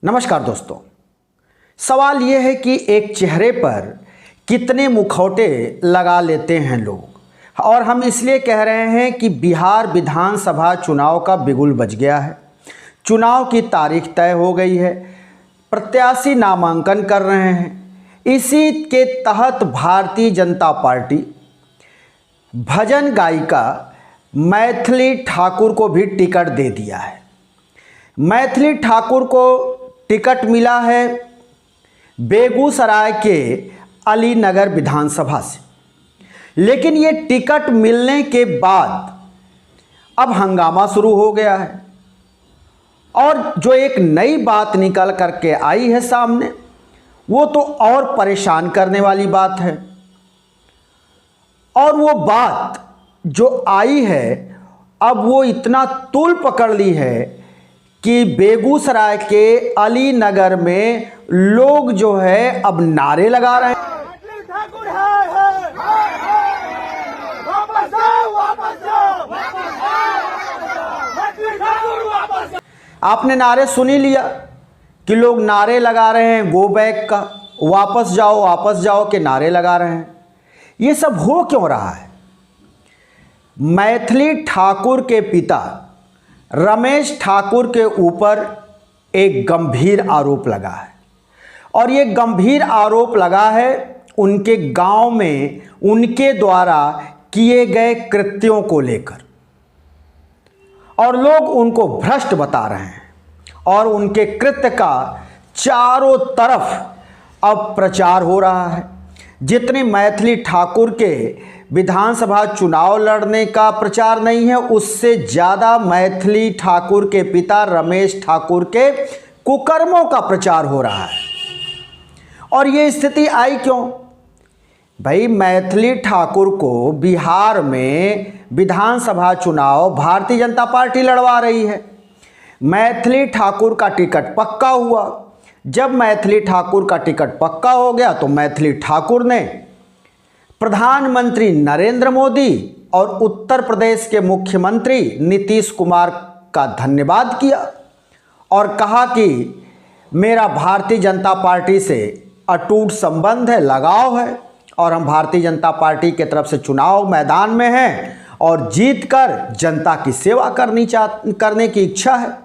नमस्कार दोस्तों। सवाल ये है कि एक चेहरे पर कितने मुखौटे लगा लेते हैं लोग, और हम इसलिए कह रहे हैं कि बिहार विधानसभा चुनाव का बिगुल बज गया है। चुनाव की तारीख तय हो गई है, प्रत्याशी नामांकन कर रहे हैं। इसी के तहत भारतीय जनता पार्टी भजन गायिका मैथिली ठाकुर को भी टिकट दे दिया है। मैथिली ठाकुर को टिकट मिला है बेगूसराय के अलीनगर विधानसभा से, लेकिन ये टिकट मिलने के बाद अब हंगामा शुरू हो गया है। और जो एक नई बात निकल करके आई है सामने, वो तो और परेशान करने वाली बात है। और वो बात जो आई है, अब वो इतना तूल पकड़ ली है कि बेगूसराय के अलीनगर में लोग जो है अब नारे लगा रहे हैं। आपने नारे सुन ही लिया कि लोग नारे लगा रहे हैं, गो बैक का, वापस जाओ के नारे लगा रहे हैं। ये सब हो क्यों रहा है? मैथिली ठाकुर के पिता रमेश ठाकुर के ऊपर एक गंभीर आरोप लगा है, और ये गंभीर आरोप लगा है उनके गांव में उनके द्वारा किए गए कृत्यों को लेकर। और लोग उनको भ्रष्ट बता रहे हैं, और उनके कृत्य का चारों तरफ अब प्रचार हो रहा है। जितने मैथिली ठाकुर के विधानसभा चुनाव लड़ने का प्रचार नहीं है, उससे ज़्यादा मैथिली ठाकुर के पिता रमेश ठाकुर के कुकर्मों का प्रचार हो रहा है। और ये स्थिति आई क्यों? भाई, मैथिली ठाकुर को बिहार में विधानसभा चुनाव भारतीय जनता पार्टी लड़वा रही है। मैथिली ठाकुर का टिकट पक्का हुआ। जब मैथिली ठाकुर का टिकट पक्का हो गया तो मैथिली ठाकुर ने प्रधानमंत्री नरेंद्र मोदी और उत्तर प्रदेश के मुख्यमंत्री नीतीश कुमार का धन्यवाद किया और कहा कि मेरा भारतीय जनता पार्टी से अटूट संबंध है, लगाव है, और हम भारतीय जनता पार्टी के तरफ से चुनाव मैदान में हैं और जीतकर जनता की सेवा करने की इच्छा है।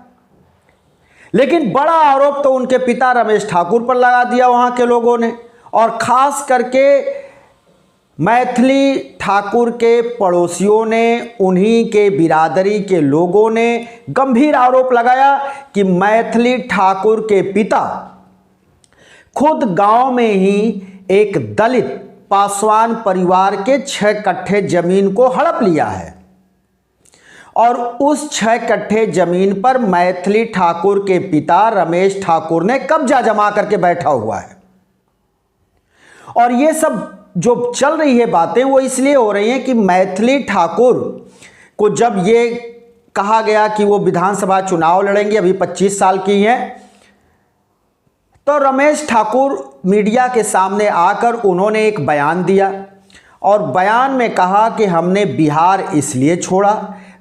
लेकिन बड़ा आरोप तो उनके पिता रमेश ठाकुर पर लगा दिया वहाँ के लोगों ने, और ख़ास करके मैथिली ठाकुर के पड़ोसियों ने, उन्हीं के बिरादरी के लोगों ने गंभीर आरोप लगाया कि मैथिली ठाकुर के पिता खुद गांव में ही एक दलित पासवान परिवार के 6 कट्ठे जमीन को हड़प लिया है, और उस 6 कट्ठे जमीन पर मैथिली ठाकुर के पिता रमेश ठाकुर ने कब्जा जमा करके बैठा हुआ है। और ये सब जो चल रही है बातें, वो इसलिए हो रही हैं कि मैथिली ठाकुर को जब ये कहा गया कि वो विधानसभा चुनाव लड़ेंगे, अभी 25 साल की हैं, तो रमेश ठाकुर मीडिया के सामने आकर उन्होंने एक बयान दिया, और बयान में कहा कि हमने बिहार इसलिए छोड़ा,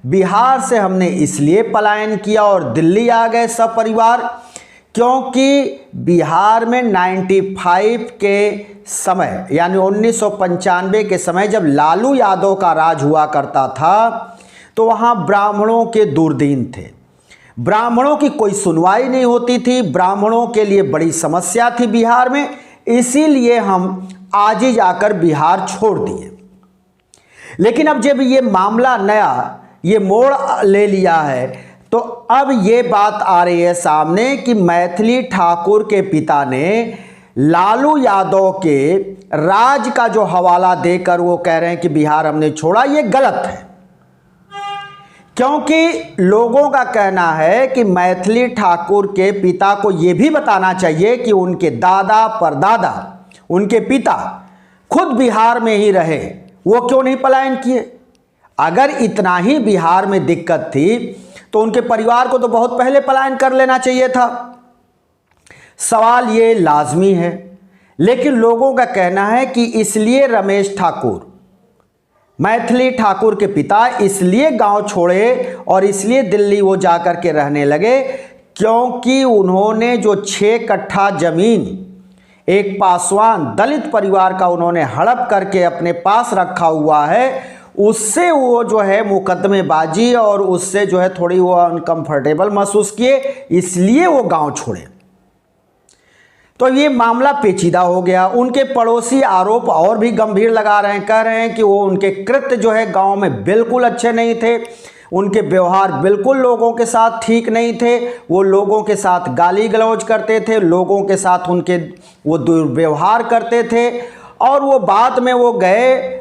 बिहार से हमने इसलिए पलायन किया और दिल्ली आ गए सब परिवार, क्योंकि बिहार में 95 के समय यानी 1995 के समय जब लालू यादव का राज हुआ करता था, तो वहाँ ब्राह्मणों के दुर्दिन थे, ब्राह्मणों की कोई सुनवाई नहीं होती थी, ब्राह्मणों के लिए बड़ी समस्या थी बिहार में। इसीलिए हम आज ही जाकर बिहार छोड़ दिए। लेकिन अब जब ये मामला नया ये मोड़ ले लिया है, तो अब ये बात आ रही है सामने कि मैथिली ठाकुर के पिता ने लालू यादव के राज का जो हवाला देकर वो कह रहे हैं कि बिहार हमने छोड़ा, ये गलत है। क्योंकि लोगों का कहना है कि मैथिली ठाकुर के पिता को ये भी बताना चाहिए कि उनके दादा परदादा, उनके पिता खुद बिहार में ही रहे, वो क्यों नहीं पलायन किए? अगर इतना ही बिहार में दिक्कत थी तो उनके परिवार को तो बहुत पहले पलायन कर लेना चाहिए था। सवाल ये लाजमी है, लेकिन लोगों का कहना है कि इसलिए रमेश ठाकुर, मैथिली ठाकुर के पिता इसलिए गांव छोड़े और इसलिए दिल्ली वो जाकर के रहने लगे क्योंकि उन्होंने जो 6 कट्ठा जमीन एक पासवान दलित परिवार का उन्होंने हड़प करके अपने पास रखा हुआ है, उससे वो जो है मुकदमेबाजी और उससे जो है थोड़ी वो अनकंफर्टेबल महसूस किए, इसलिए वो गांव छोड़े। तो ये मामला पेचीदा हो गया। उनके पड़ोसी आरोप और भी गंभीर लगा रहे हैं, कह रहे हैं कि वो उनके कृत्य जो है गांव में बिल्कुल अच्छे नहीं थे, उनके व्यवहार बिल्कुल लोगों के साथ ठीक नहीं थे, वो लोगों के साथ गाली गलौज करते थे, लोगों के साथ उनके वो दुर्व्यवहार करते थे। और वो बाद में वो गए,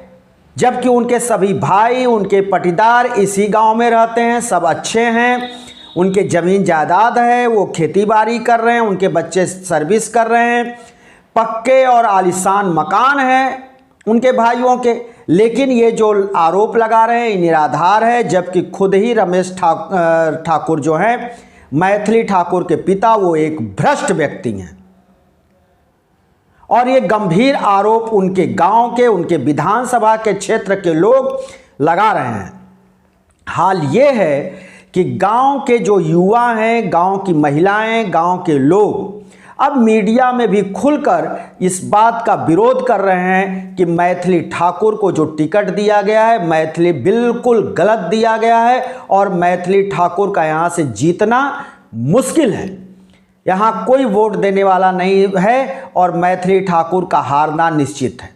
जबकि उनके सभी भाई, उनके पटीदार इसी गांव में रहते हैं, सब अच्छे हैं, उनके ज़मीन जायदाद है, वो खेती बाड़ी कर रहे हैं, उनके बच्चे सर्विस कर रहे हैं, पक्के और आलीशान मकान हैं उनके भाइयों के। लेकिन ये जो आरोप लगा रहे हैं ये निराधार है, जबकि खुद ही रमेश ठाकुर जो हैं, मैथिली ठाकुर के पिता, वो एक भ्रष्ट व्यक्ति हैं। और ये गंभीर आरोप उनके गांव के, उनके विधानसभा के क्षेत्र के लोग लगा रहे हैं। हाल ये है कि गांव के जो युवा हैं, गांव की महिलाएं, गांव के लोग अब मीडिया में भी खुलकर इस बात का विरोध कर रहे हैं कि मैथिली ठाकुर को जो टिकट दिया गया है, मैथिली बिल्कुल गलत दिया गया है और मैथिली ठाकुर का यहाँ से जीतना मुश्किल है, यहाँ कोई वोट देने वाला नहीं है और मैथिली ठाकुर का हारना निश्चित है।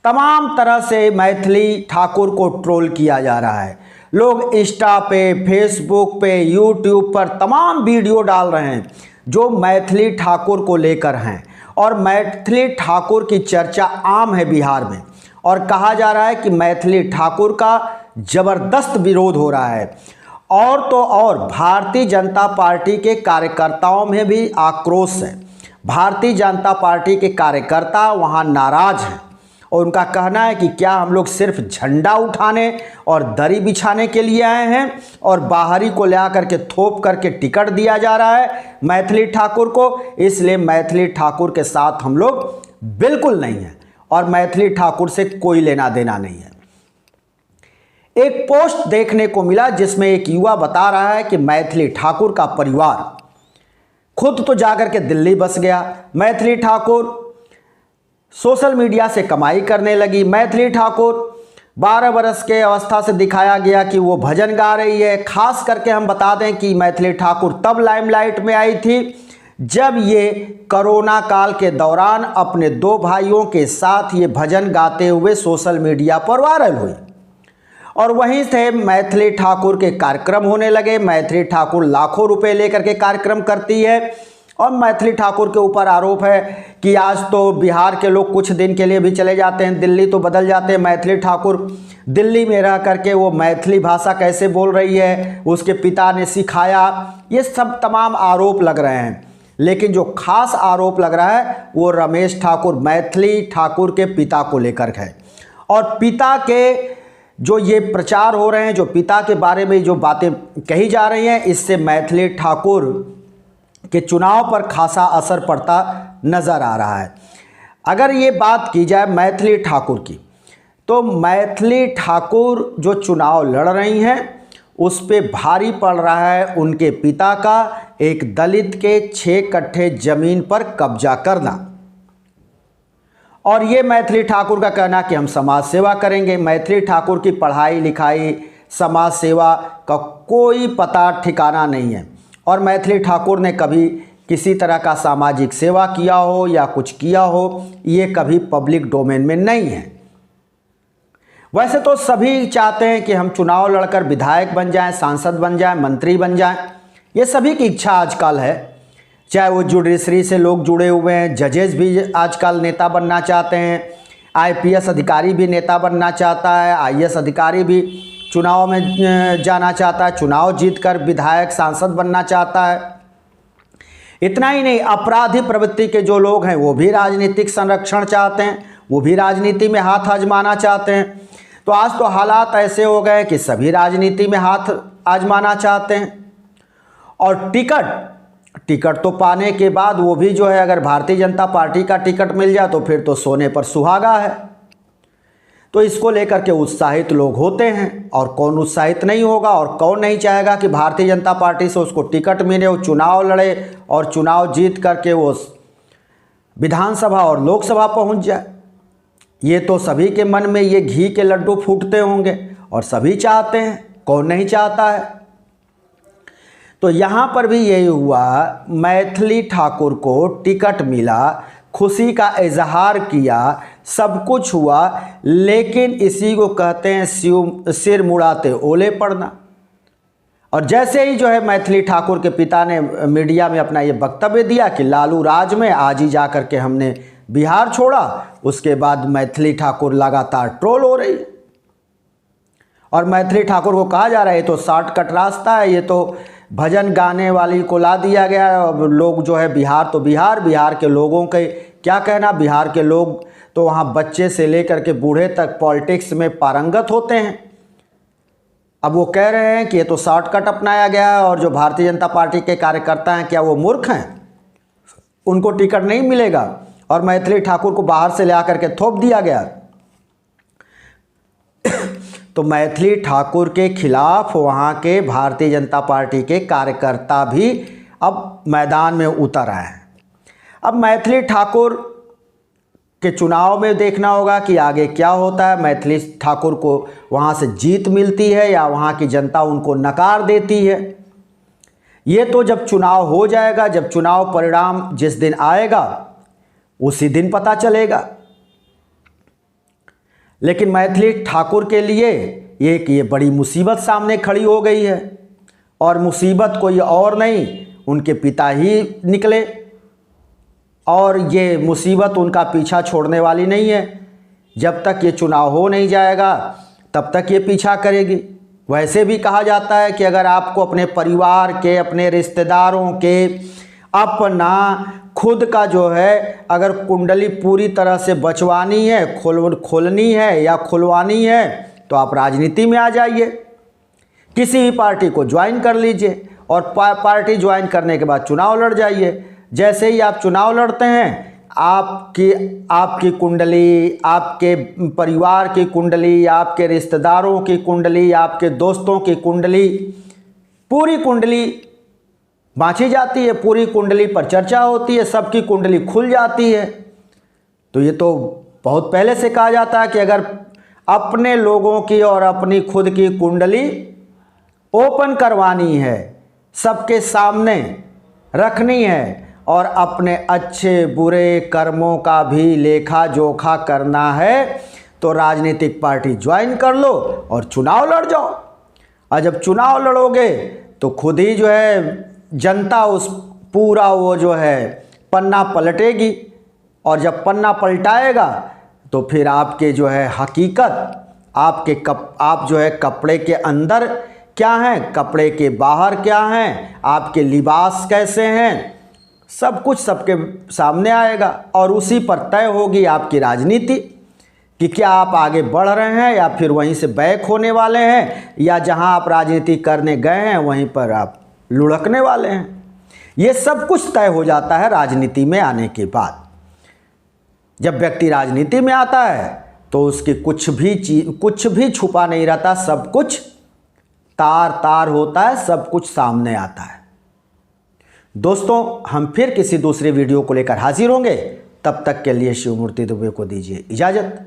तमाम तरह से मैथिली ठाकुर को ट्रोल किया जा रहा है। लोग इंस्टा पे, फेसबुक पे, यूट्यूब पर तमाम वीडियो डाल रहे हैं जो मैथिली ठाकुर को लेकर हैं, और मैथिली ठाकुर की चर्चा आम है बिहार में, और कहा जा रहा है कि मैथिली ठाकुर का ज़बरदस्त विरोध हो रहा है। और तो और भारतीय जनता पार्टी के कार्यकर्ताओं में भी आक्रोश है। भारतीय जनता पार्टी के कार्यकर्ता वहाँ नाराज हैं और उनका कहना है कि क्या हम लोग सिर्फ झंडा उठाने और दरी बिछाने के लिए आए हैं और बाहरी को ले आकर के थोप करके टिकट दिया जा रहा है मैथिली ठाकुर को, इसलिए मैथिली ठाकुर के साथ हम लोग बिल्कुल नहीं हैं और मैथिली ठाकुर से कोई लेना देना नहीं है। एक पोस्ट देखने को मिला जिसमें एक युवा बता रहा है कि मैथिली ठाकुर का परिवार खुद तो जाकर के दिल्ली बस गया, मैथिली ठाकुर सोशल मीडिया से कमाई करने लगी, मैथिली ठाकुर 12 बरस के अवस्था से दिखाया गया कि वो भजन गा रही है। खास करके हम बता दें कि मैथिली ठाकुर तब लाइमलाइट में आई थी जब ये कोरोना काल के दौरान अपने 2 भाइयों के साथ ये भजन गाते हुए सोशल मीडिया पर वायरल हुई, और वहीं से मैथिली ठाकुर के कार्यक्रम होने लगे। मैथिली ठाकुर लाखों रुपए लेकर के कार्यक्रम करती है, और मैथिली ठाकुर के ऊपर आरोप है कि आज तो बिहार के लोग कुछ दिन के लिए भी चले जाते हैं, दिल्ली तो बदल जाते हैं, मैथिली ठाकुर दिल्ली में रह करके वो मैथिली भाषा कैसे बोल रही है, उसके पिता ने सिखाया। ये सब तमाम आरोप लग रहे हैं, लेकिन जो खास आरोप लग रहा है वो रमेश ठाकुर, मैथिली ठाकुर के पिता को लेकर है। और पिता के जो ये प्रचार हो रहे हैं, जो पिता के बारे में जो बातें कही जा रही हैं, इससे मैथिली ठाकुर के चुनाव पर खासा असर पड़ता नज़र आ रहा है। अगर ये बात की जाए मैथिली ठाकुर की, तो मैथिली ठाकुर जो चुनाव लड़ रही हैं उस पे भारी पड़ रहा है उनके पिता का एक दलित के 6 कट्ठे ज़मीन पर कब्जा करना। और ये मैथिली ठाकुर का कहना कि हम समाज सेवा करेंगे। मैथिली ठाकुर की पढ़ाई लिखाई, समाज सेवा का कोई पता ठिकाना नहीं है, और मैथिली ठाकुर ने कभी किसी तरह का सामाजिक सेवा किया हो या कुछ किया हो, ये कभी पब्लिक डोमेन में नहीं है। वैसे तो सभी चाहते हैं कि हम चुनाव लड़कर विधायक बन जाएं, सांसद बन जाएं, मंत्री बन जाएं, ये सभी की इच्छा आजकल है। चाहे वो जुडिशरी से लोग जुड़े हुए हैं, जजेस भी आजकल नेता बनना चाहते हैं, IPS अधिकारी भी नेता बनना चाहता है, IAS अधिकारी भी चुनाव में जाना चाहता है, चुनाव जीतकर विधायक सांसद बनना चाहता है। इतना ही नहीं, अपराधी प्रवृत्ति के जो लोग हैं वो भी राजनीतिक संरक्षण चाहते हैं, वो भी राजनीति में हाथ आजमाना चाहते हैं। तो आज तो हालात ऐसे हो गए कि सभी राजनीति में हाथ आजमाना चाहते हैं। और टिकट तो पाने के बाद वो भी जो है, अगर भारतीय जनता पार्टी का टिकट मिल जाए तो फिर तो सोने पर सुहागा है। तो इसको लेकर के उत्साहित लोग होते हैं, और कौन उत्साहित नहीं होगा, और कौन नहीं चाहेगा कि भारतीय जनता पार्टी से उसको टिकट मिले, वो चुनाव लड़े और चुनाव जीत करके वो विधानसभा और लोकसभा पहुंच जाए। ये तो सभी के मन में ये घी के लड्डू फूटते होंगे और सभी चाहते हैं, कौन नहीं चाहता है। तो यहाँ पर भी यही हुआ, मैथिली ठाकुर को टिकट मिला, खुशी का इजहार किया, सब कुछ हुआ, लेकिन इसी को कहते हैं सिर मुड़ाते ओले पड़ना। और जैसे ही जो है मैथिली ठाकुर के पिता ने मीडिया में अपना ये वक्तव्य दिया कि लालू राज में आज ही जा कर के हमने बिहार छोड़ा, उसके बाद मैथिली ठाकुर लगातार ट्रोल हो रही। और मैथिली ठाकुर को कहा जा रहा है ये तो शॉर्टकट रास्ता है, ये तो भजन गाने वाली को ला दिया गया है। और लोग जो है बिहार तो बिहार के लोगों के क्या कहना, बिहार के लोग तो वहाँ बच्चे से लेकर के बूढ़े तक पॉलिटिक्स में पारंगत होते हैं। अब वो कह रहे हैं कि ये तो शॉर्टकट अपनाया गया है, और जो भारतीय जनता पार्टी के कार्यकर्ता हैं क्या वो मूर्ख हैं, उनको टिकट नहीं मिलेगा, और मैथिली ठाकुर को बाहर से ले आकर के थोप दिया गया। तो मैथिली ठाकुर के खिलाफ वहाँ के भारतीय जनता पार्टी के कार्यकर्ता भी अब मैदान में उतर आए हैं। अब मैथिली ठाकुर के चुनाव में देखना होगा कि आगे क्या होता है। मैथिली ठाकुर को वहाँ से जीत मिलती है या वहाँ की जनता उनको नकार देती है, ये तो जब चुनाव हो जाएगा, जब चुनाव परिणाम जिस दिन आएगा उसी दिन पता चलेगा। लेकिन मैथिली ठाकुर के लिए ये बड़ी मुसीबत सामने खड़ी हो गई है, और मुसीबत कोई और नहीं, उनके पिता ही निकले, और ये मुसीबत उनका पीछा छोड़ने वाली नहीं है। जब तक ये चुनाव हो नहीं जाएगा तब तक ये पीछा करेगी। वैसे भी कहा जाता है कि अगर आपको अपने परिवार के, अपने रिश्तेदारों के, अपना खुद का जो है अगर कुंडली पूरी तरह से बचवानी है, खोलनी है या खुलवानी है, तो आप राजनीति में आ जाइए, किसी भी पार्टी को ज्वाइन कर लीजिए, और पार्टी ज्वाइन करने के बाद चुनाव लड़ जाइए। जैसे ही आप चुनाव लड़ते हैं, आपकी कुंडली, आपके परिवार की कुंडली, आपके रिश्तेदारों की कुंडली, आपके दोस्तों की कुंडली, पूरी कुंडली बाँची जाती है, पूरी कुंडली पर चर्चा होती है, सबकी कुंडली खुल जाती है। तो ये तो बहुत पहले से कहा जाता है कि अगर अपने लोगों की और अपनी खुद की कुंडली ओपन करवानी है, सबके सामने रखनी है, और अपने अच्छे बुरे कर्मों का भी लेखा जोखा करना है, तो राजनीतिक पार्टी ज्वाइन कर लो और चुनाव लड़ जाओ। और जब चुनाव लड़ोगे तो खुद ही जो है जनता उस पूरा वो जो है पन्ना पलटेगी, और जब पन्ना पलटाएगा तो फिर आपके जो है हकीकत, आप जो है कपड़े के अंदर क्या हैं, कपड़े के बाहर क्या हैं, आपके लिबास कैसे हैं, सब कुछ सबके सामने आएगा, और उसी पर तय होगी आपकी राजनीति कि क्या आप आगे बढ़ रहे हैं या फिर वहीं से बैक होने वाले हैं, या जहां आप राजनीति करने गए हैं वहीं पर आप लुढ़कने वाले हैं। ये सब कुछ तय हो जाता है राजनीति में आने के बाद। जब व्यक्ति राजनीति में आता है तो उसकी कुछ भी छुपा नहीं रहता, सब कुछ तार तार होता है, सब कुछ सामने आता है। दोस्तों, हम फिर किसी दूसरे वीडियो को लेकर हाजिर होंगे, तब तक के लिए शिवमूर्ति दुबे को दीजिए इजाज़त।